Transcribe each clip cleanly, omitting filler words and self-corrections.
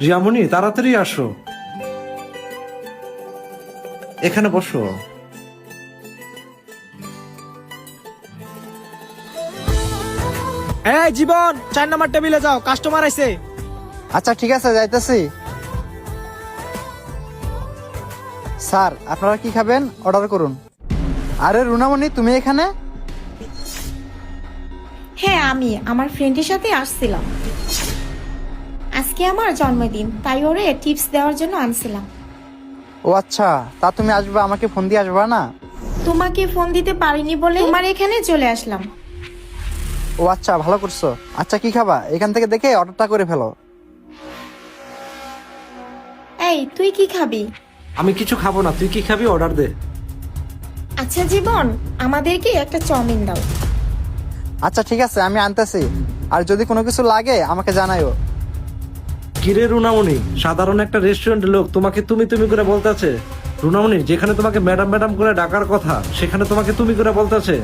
রিয়ামণি, তাড়াতাড়ি আসো, এখানে বসো। এই জীবন, 4 নম্বর টেবিলে যাও, কাস্টমার আইছে। আচ্ছা ঠিক আছে, যাইতেছি। স্যার, আপনারা কি খাবেন অর্ডার করুন। আরে রুনামণি, তুমি এখানে? হ্যাঁ, আমি আমার ফ্রেন্ডের সাথে আসছিলাম। আজকে আমার জন্মদিন, তাই ওরে টিপস দেওয়ার জন্য আনছিলাম। ও আচ্ছা, তা তুমি আসবা, আমাকে ফোন দিয়ে আসবা না? তোমাকে ফোন দিতে পারিনি বলে তোমার এখানে চলে আসলাম। ও আচ্ছা, ভালো করছো। আচ্ছা, কি খাবা এখান থেকে দেখে অর্ডারটা করে ফেলো। এই, তুই কি খাবি? আমি কিছু খাবো না, তুই কি খাবি অর্ডার দে। আচ্ছা জীবন, আমাদেরকে একটা চাউমিন দাও। আচ্ছা ঠিক আছে, আমি আনতেছি। আর যদি কোনো কিছু লাগে আমাকে জানাইও। কিরে রুনামণি, সাধারণ একটা রেস্টুরেন্টের লোক তোমাকে তুমি তুমি করে বলতেছে। রুনামণি, যেখানে তোমাকে ম্যাডাম ম্যাডাম করে ডাকার কথা, সেখানে তোমাকে তুমি করে বলতেছে।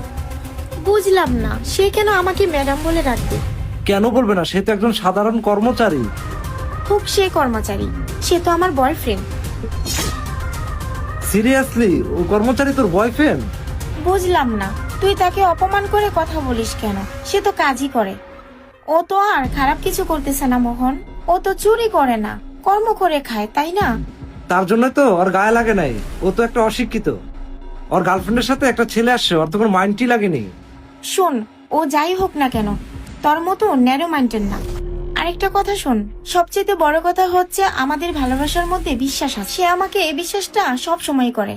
বুঝলাম না, সে কেন আমাকে ম্যাডাম বলে ডাকবে? কেন বলবে না, সে তো একজন সাধারণ কর্মচারী। খুব সে কর্মচারী, সে তো আমার বয়ফ্রেন্ড। সিরিয়াসলি, ও কর্মচারী তোর বয়ফ্রেন্ড? বুঝলাম না, তুই তাকে অপমান করে কথা বলিস কেন? সে তো কাজই করে। ও তো আর খারাপ কিছু করতেছে না মোহন। ও তো চুরি করে না, কর্ম করে খায়, তাই না? তার জন্য তো ওর গায়ে লাগে নাই। ও তো একটা অশিক্ষিত। ওর গার্লফ্রেন্ডের সাথে একটা ছেলে আসছে, ওর তো কোনো মাইন্ডই লাগেনি। শোন, ও যাই হোক না কেন, তোর মতো ন্যারো মাইন্ডের না। আরেকটা কথা শোন, সবচেয়ে বড় কথা হচ্ছে আমাদের ভালোবাসার মধ্যে বিশ্বাস আছে। সে আমাকে এই বিশ্বাসটা সব সময় করে।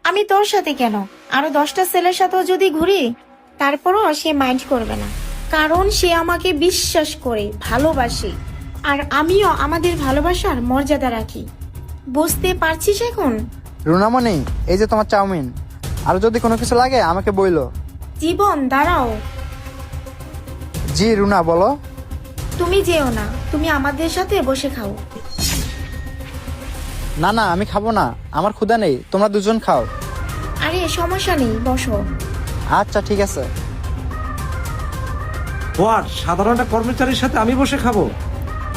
আমি তোর সাথে কেন, আরো 10টা ছেলের সাথেও যদি ঘুরি, তারপরও সে মাইন্ড করবে না, কারণ সে আমাকে বিশ্বাস করে, ভালোবাসে। আর আমিও আমাদের ভালোবাসার মর্যাদা রাখি। বুঝতে পারছিস এখন? রুনামণি, এই যে তোমার চাউমিন। আর যদি কোনো কিছু লাগে আমাকে বইলো। জীবন, দাঁড়াও। জি রুনা, বলো। তুমি যেও না, তুমি আমাদের সাথে বসে খাও। না না, আমি খাবো না, আমার ক্ষুধা নেই, তোমরা দুজন খাও। আরে সমস্যা নেই, বসো। আচ্ছা ঠিক আছে। হোয়াট, সাধারণ একটা কর্মচারীর সাথে আমি বসে খাবো?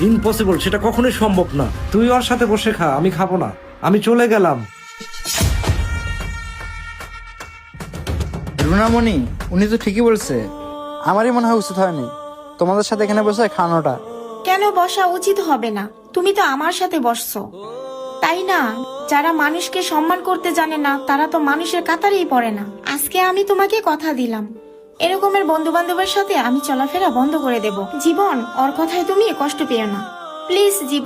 ইম্পসিবল, সেটা কখনোই সম্ভব না। তুই ওর সাথে বসে খা, আমি খাবো না। আমি চলে গেলাম। রুনামণি, উনি তো ঠিকই বলছে। আমারই মনে হয় উচিত হয়নি তোমাদের সাথে এখানে বসে খাওয়ানোটা। কেন বসা উচিত হবে না? তুমি তো আমার সাথে বসছো, তাই না? যারা মানুষকে সম্মান করতে জানে না, তারা তো মানুষের কাতারেই পড়ে না। আজকে আমি তোমাকে কথা দিলাম, এরকমের বন্ধু বান্ধবের সাথে আমি চলাফেরা বন্ধ করে দেব। জীবন, ওর কথায় তুমি কষ্ট পেও না, প্লিজ জীবন।